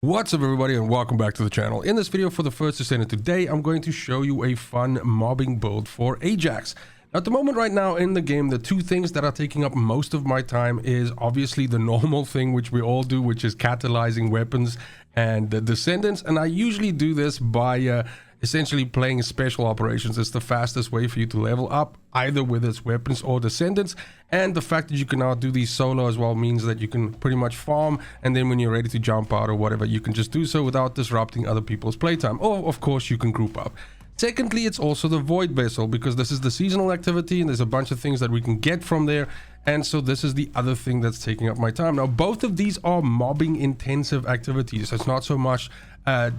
What's up everybody and welcome back to the channel. In this video for the First Descendant today, I'm going to show you a fun mobbing build for Ajax. At the moment right now in the game, the two things that are taking up most of my time is obviously the normal thing which we all do, which is catalyzing weapons and the Descendants. And I usually do this by essentially playing special operations. It's the fastest way for you to level up, either with its weapons or Descendants. And the fact that you can now do these solo as well means that you can pretty much farm, and then when you're ready to jump out or whatever, you can just do so without disrupting other people's playtime. Or of course you can group up. Secondly, it's also the Void Vessel, because this is the seasonal activity and there's a bunch of things that we can get from there. And so this is the other thing that's taking up my time. Now, both of these are mobbing intensive activities. It's not so much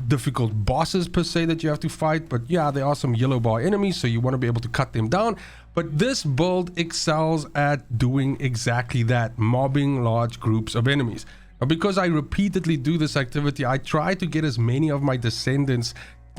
difficult bosses per se that you have to fight, but yeah, there are some yellow bar enemies, so you want to be able to cut them down. But this build excels at doing exactly that, mobbing large groups of enemies. Now, because I repeatedly do this activity, I try to get as many of my Descendants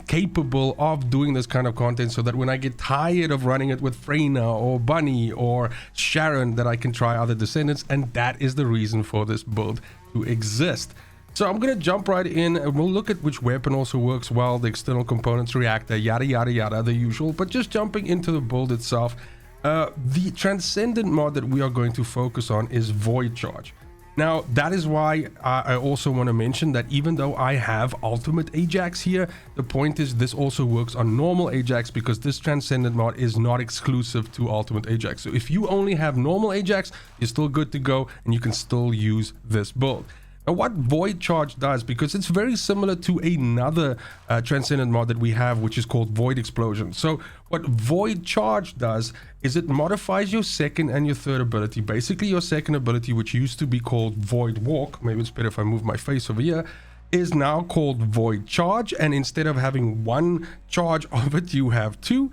capable of doing this kind of content, so that when I get tired of running it with Freyna or Bunny or Sharon, that I can try other Descendants. And that is the reason for this build to exist. So I'm going to jump right in and we'll look at which weapon also works well, the external components, Reactor, yada yada yada, the usual. But just jumping into the build itself, the Transcendent mod that we are going to focus on is Void Charge. Now, that is why I also want to mention that even though I have Ultimate Ajax here, the point is this also works on normal Ajax, because this Transcendent mod is not exclusive to Ultimate Ajax. So if you only have normal Ajax, you're still good to go and you can still use this build. Now, what Void Charge does, because it's very similar to another Transcendent mod that we have, which is called Void Explosion. So what Void Charge does is it modifies your second and your third ability. Basically, your second ability, which used to be called Void Walk, maybe it's better if I move my face over here, is now called Void Charge. And instead of having one charge of it, you have two.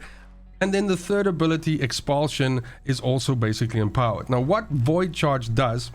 And then the third ability, Expulsion, is also basically empowered. Now, what Void Charge does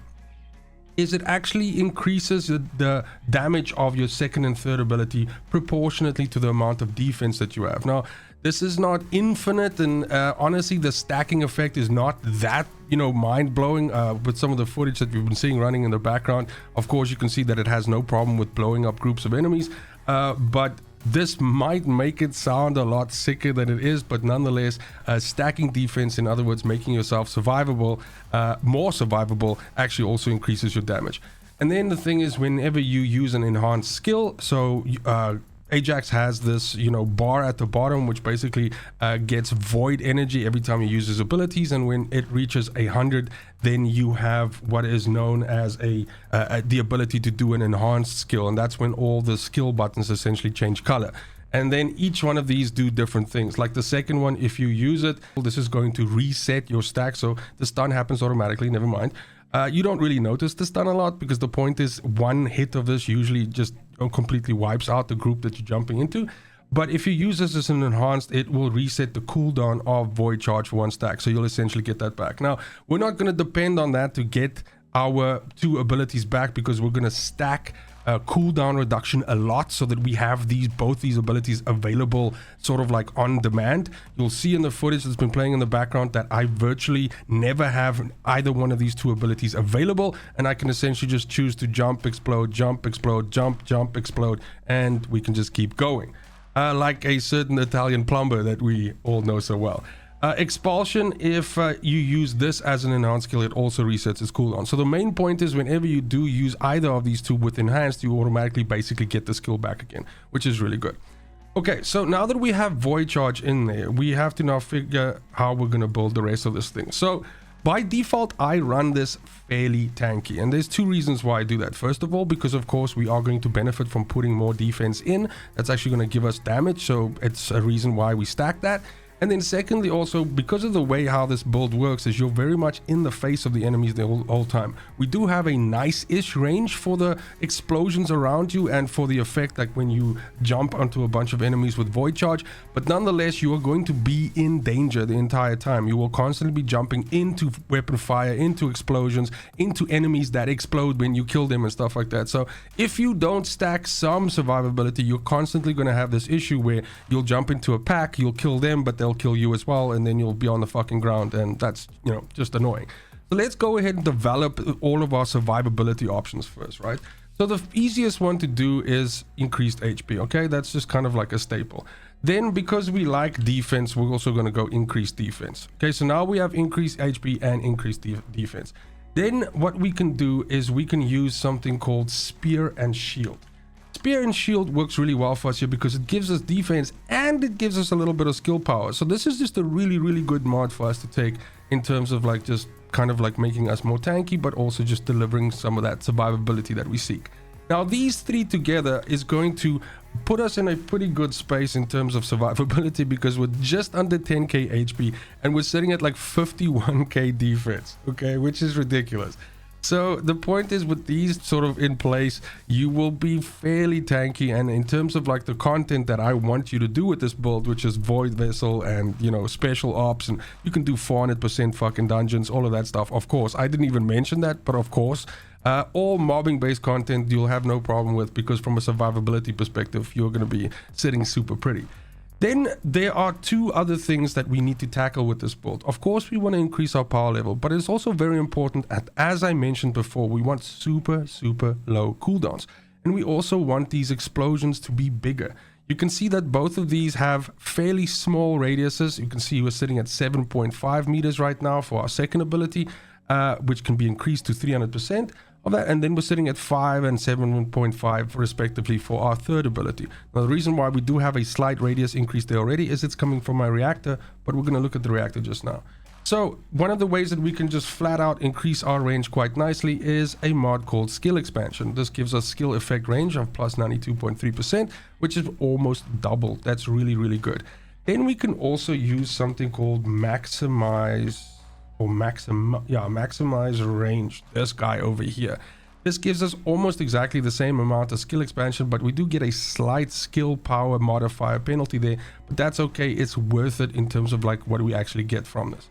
is it actually increases the damage of your second and third ability proportionately to the amount of defense that you have. Now, this is not infinite, and honestly, the stacking effect is not that, mind-blowing. With some of the footage that we've been seeing running in the background, of course, you can see that it has no problem with blowing up groups of enemies, but this might make it sound a lot sicker than it is. But nonetheless, stacking defense, in other words, making yourself survivable, more survivable, actually also increases your damage. And then the thing is, whenever you use an enhanced skill, so Ajax has this, bar at the bottom, which basically gets void energy every time you use his abilities. And when it reaches 100, then you have what is known as the ability to do an enhanced skill. And that's when all the skill buttons essentially change color. And then each one of these do different things. Like the second one, if you use it, this is going to reset your stack. So the stun happens automatically, never mind. You don't really notice the stun a lot, because the point is one hit of this usually just completely wipes out the group that you're jumping into. But if you use this as an enhanced, it will reset the cooldown of Void Charge for one stack. So you'll essentially get that back. Now, we're not going to depend on that to get our two abilities back, because we're going to stack cooldown reduction a lot, so that we have both these abilities available sort of like on demand. You'll see in the footage that's been playing in the background that I virtually never have either one of these two abilities available, and I can essentially just choose to jump, explode, jump, explode, jump, jump, explode, and we can just keep going, like a certain Italian plumber that we all know so well. Expulsion, if you use this as an enhanced skill, it also resets its cooldown. So the main point is, whenever you do use either of these two with enhanced, you automatically basically get the skill back again, which is really good. Okay, so now that we have Void Charge in there, we have to now figure how we're going to build the rest of this thing. So by default, I run this fairly tanky, and there's two reasons why I do that. First of all, because of course we are going to benefit from putting more defense in. That's actually going to give us damage, so it's a reason why we stack that. And then secondly, also because of the way how this build works, is you're very much in the face of the enemies the whole time. We do have a nice-ish range for the explosions around you and for the effect, like when you jump onto a bunch of enemies with Void Charge, but nonetheless, you are going to be in danger the entire time. You will constantly be jumping into weapon fire, into explosions, into enemies that explode when you kill them and stuff like that. So if you don't stack some survivability, you're constantly going to have this issue where you'll jump into a pack, you'll kill them, but they'll kill you as well, and then you'll be on the fucking ground, and that's, just annoying. So let's go ahead and develop all of our survivability options first, right? So the easiest one to do is increased HP. Okay, that's just kind of like a staple. Then because we like defense, we're also going to go increased defense. Okay, so now we have increased HP and increased defense. Then what we can do is we can use something called spear and shield. Spear and shield works really well for us here because it gives us defense and it gives us a little bit of skill power. So this is just a really good mod for us to take in terms of like just kind of like making us more tanky, but also just delivering some of that survivability that we seek. Now these three together is going to put us in a pretty good space in terms of survivability, because we're just under 10k HP and we're sitting at like 51k defense, okay, which is ridiculous. So the point is, with these sort of in place, you will be fairly tanky. And in terms of like the content that I want you to do with this build, which is Void Vessel and, you know, special ops, and you can do 400% fucking dungeons, all of that stuff. Of course, I didn't even mention that, but of course, all mobbing based content you'll have no problem with, because from a survivability perspective, you're going to be sitting super pretty. Then there are two other things that we need to tackle with this build. Of course, we want to increase our power level, but it's also very important, as I mentioned before, we want super low cooldowns. And we also want these explosions to be bigger. You can see that both of these have fairly small radiuses. You can see we're sitting at 7.5 meters right now for our second ability, which can be increased to 300% of that, and then we're sitting at 5 and 7.5 respectively for our third ability. Now the reason why we do have a slight radius increase there already is it's coming from my reactor, but we're going to look at the reactor just now. So one of the ways that we can just flat out increase our range quite nicely is a mod called skill expansion. This gives us skill effect range of plus 92.3%, which is almost double. That's really good. Then we can also use something called maximize range, this guy over here. This gives us almost exactly the same amount of skill expansion, but we do get a slight skill power modifier penalty there, but that's okay. It's worth it in terms of like what we actually get from this.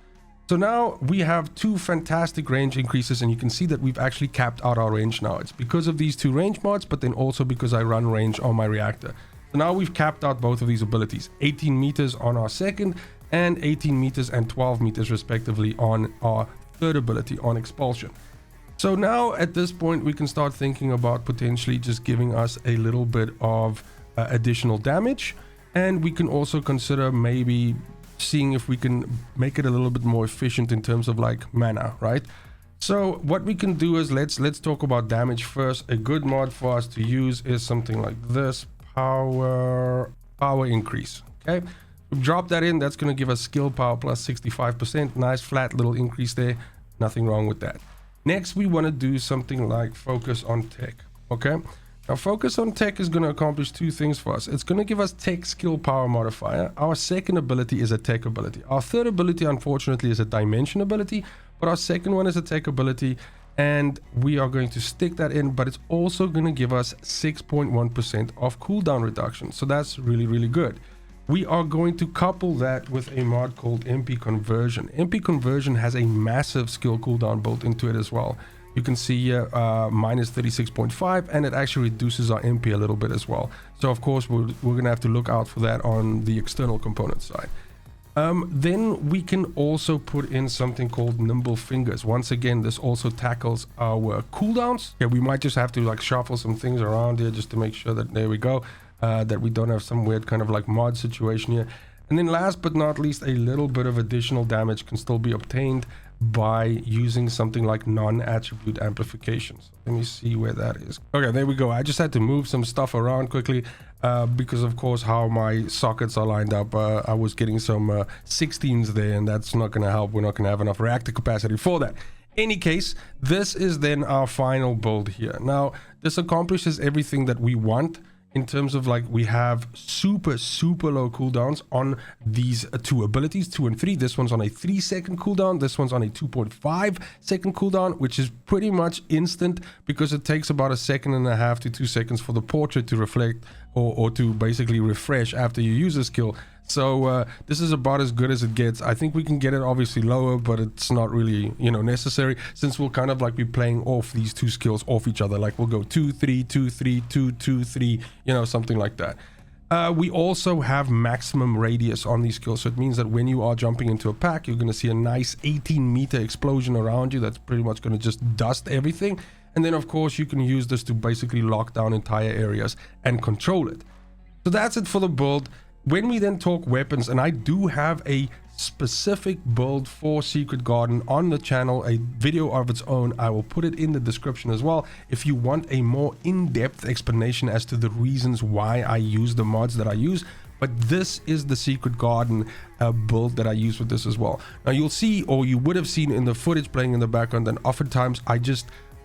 So now we have two fantastic range increases, and you can see that we've actually capped out our range now. It's because of these two range mods, but then also because I run range on my reactor. So now we've capped out both of these abilities, 18 meters on our second and 18 meters and 12 meters respectively on our third ability on expulsion. So now at this point we can start thinking about potentially just giving us a little bit of additional damage, and we can also consider maybe seeing if we can make it a little bit more efficient in terms of like mana, right? So what we can do is let's talk about damage first. A good mod for us to use is something like this, power increase. Okay, drop that in. That's going to give us skill power plus 65%. Nice flat little increase there. Nothing wrong with that. Next, we want to do something like focus on tech. Okay, now focus on tech is going to accomplish two things for us. It's going to give us tech skill power modifier. Our second ability is a tech ability. Our third ability, unfortunately, is a dimension ability, but our second one is a tech ability, and we are going to stick that in, but it's also going to give us 6.1% of cooldown reduction. So that's really good. We are going to couple that with a mod called MP Conversion. MP Conversion has a massive skill cooldown built into it as well. You can see here minus 36.5, and it actually reduces our MP a little bit as well. So of course we're going to have to look out for that on the external component side. Then we can also put in something called Nimble Fingers. Once again, this also tackles our cooldowns. Yeah, we might just have to like shuffle some things around here just to make sure that, there we go, that we don't have some weird kind of like mod situation here. And then last but not least, a little bit of additional damage can still be obtained by using something like non-attribute amplification. So let me see where that is. Okay, there we go. I just had to move some stuff around quickly because of course how my sockets are lined up. I was getting some 16s there, and that's not going to help. We're not going to have enough reactor capacity for that. Any case, this is then our final build here. Now, this accomplishes everything that we want in terms of like we have super low cooldowns on these two abilities, 2 and 3. This one's on a 3-second cooldown. This one's on a 2.5-second cooldown, which is pretty much instant because it takes about 1.5 seconds to 2 seconds for the portrait to reflect or to basically refresh after you use a skill. So this is about as good as it gets. I think we can get it obviously lower, but it's not really, you know, necessary, since we'll kind of like be playing off these two skills off each other. Like we'll go 2 3 2 3 2 2 3, you know, something like that. We also have maximum radius on these skills, so it means that when you are jumping into a pack, you're going to see a nice 18-meter explosion around you that's pretty much going to just dust everything. And then of course you can use this to basically lock down entire areas and control it. So that's it for the build. When we then talk weapons, and I do have a specific build for Secret Garden on the channel, a video of its own. I will put it in the description as well if you want a more in-depth explanation as to the reasons why I use the mods that I use. But this is the Secret Garden build that I use with this as well. Now you'll see, or you would have seen in the footage playing in the background, that oftentimes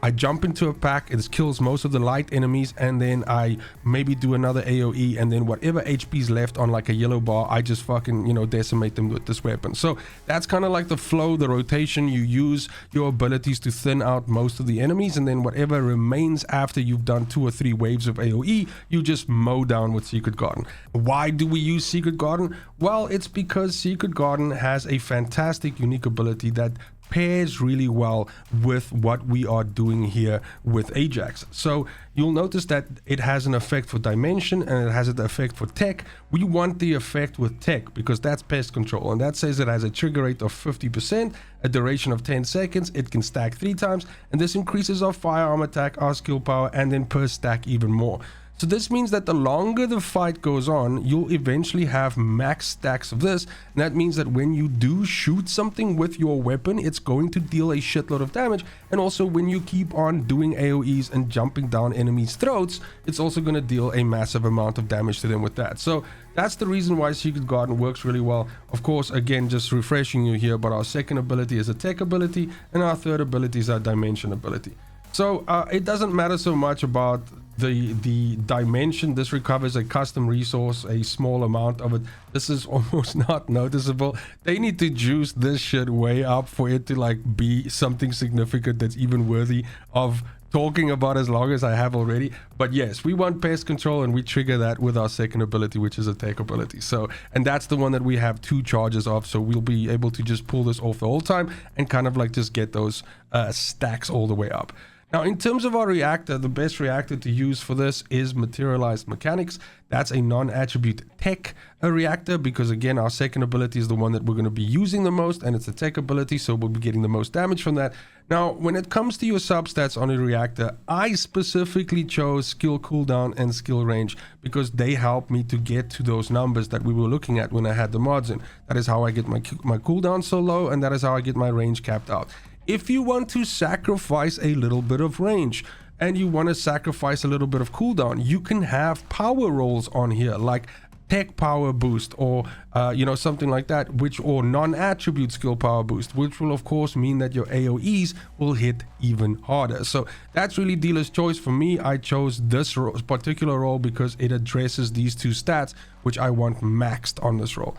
I jump into a pack, it kills most of the light enemies, and then I maybe do another AoE, and then whatever HP is left on like a yellow bar, I just fucking, you know, decimate them with this weapon. So that's kind of like the flow, the rotation. You use your abilities to thin out most of the enemies, and then whatever remains after you've done 2 or 3 waves of AoE, you just mow down with Secret Garden. Why do we use Secret Garden? Well, it's because Secret Garden has a fantastic unique ability that pairs really well with what we are doing here with Ajax. So you'll notice that it has an effect for dimension and it has an effect for tech. We want the effect with tech because that's pest control, and that says it has a trigger rate of 50%, a duration of 10 seconds, it can stack 3 times, and this increases our firearm attack, our skill power, and then per stack even more. So this means that the longer the fight goes on, you'll eventually have max stacks of this. And that means that when you do shoot something with your weapon, it's going to deal a shitload of damage. And also when you keep on doing AoEs and jumping down enemies' throats, it's also going to deal a massive amount of damage to them with that. So that's the reason why Secret Garden works really well. Of course, again, just refreshing you here, but our second ability is a tech ability, and our third ability is our dimension ability. So it doesn't matter so much about the dimension. This recovers a custom resource, a small amount of it. This is almost not noticeable. They need to juice this shit way up for it to like be something significant that's even worthy of talking about as long as I have already. But yes, we want pest control, and we trigger that with our second ability, which is a tech ability. So, and that's the one that we have 2 charges of, so we'll be able to just pull this off the whole time and kind of like just get those stacks all the way up. Now, in terms of our reactor, the best reactor to use for this is Materialized Mechanics. That's a non-attribute tech reactor because, again, our second ability is the one that we're going to be using the most, and it's a tech ability, so we'll be getting the most damage from that. Now, when it comes to your substats on a reactor, I specifically chose skill cooldown and skill range because they help me to get to those numbers that we were looking at when I had the mods in. That is how I get my cooldown so low, and that is how I get my range capped out. If you want to sacrifice a little bit of range and you want to sacrifice a little bit of cooldown, you can have power rolls on here, like tech power boost, or you know, something like that, or non-attribute skill power boost, which will of course mean that your AoEs will hit even harder. So that's really dealer's choice. For me, I chose this particular role because it addresses these 2 stats which I want maxed on this role.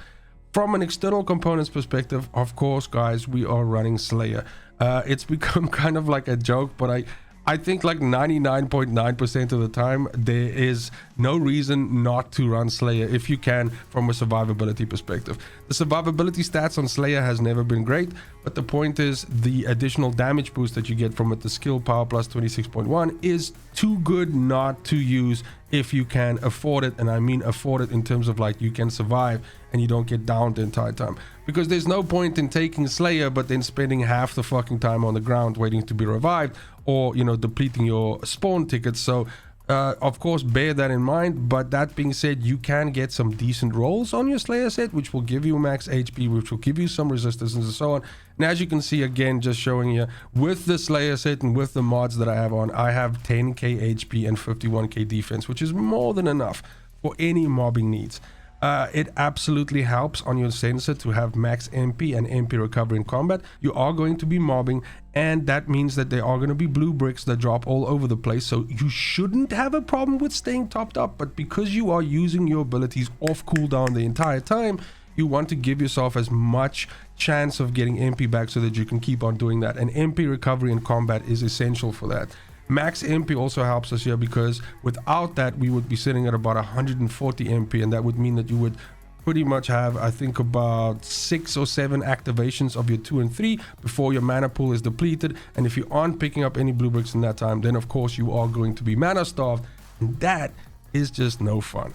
From an external components perspective, of course, guys, we are running Slayer. It's become kind of like a joke, but I think like 99.9% of the time there is no reason not to run Slayer if you can from a survivability perspective. The survivability stats on Slayer has never been great, but the point is the additional damage boost that you get from it, the skill power plus 26.1, is too good not to use if you can afford it. And I mean afford it in terms of like you can survive and you don't get down the entire time, because there's no point in taking Slayer but then spending half the fucking time on the ground waiting to be revived, or, you know, depleting your spawn tickets. So of course, bear that in mind. But that being said, you can get some decent rolls on your Slayer set, which will give you max HP, which will give you some resistance and so on. And as you can see, again, just showing you with the Slayer set and with the mods that I have on, I have 10k HP and 51k defense, which is more than enough for any mobbing needs. It absolutely helps on your sensor to have max MP and MP recovery in combat. You are going to be mobbing, and that means that there are going to be blue bricks that drop all over the place, so you shouldn't have a problem with staying topped up. But because you are using your abilities off cooldown the entire time, you want to give yourself as much chance of getting MP back so that you can keep on doing that, and MP recovery in combat is essential for that. Max MP also helps us here because without that we would be sitting at about 140 MP, and that would mean that you would pretty much have, I think, about 6 or 7 activations of your 2 and 3 before your mana pool is depleted. And if you aren't picking up any blue bricks in that time, then of course you are going to be mana starved, and that is just no fun.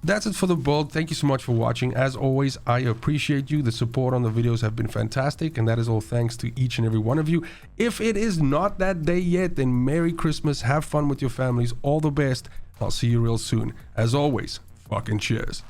That's it for the build. Thank you so much for watching. As always, I appreciate you. The support on the videos have been fantastic, and that is all thanks to each and every one of you. If it is not that day yet, then Merry Christmas. Have fun with your families. All the best. I'll see you real soon. As always, fucking cheers.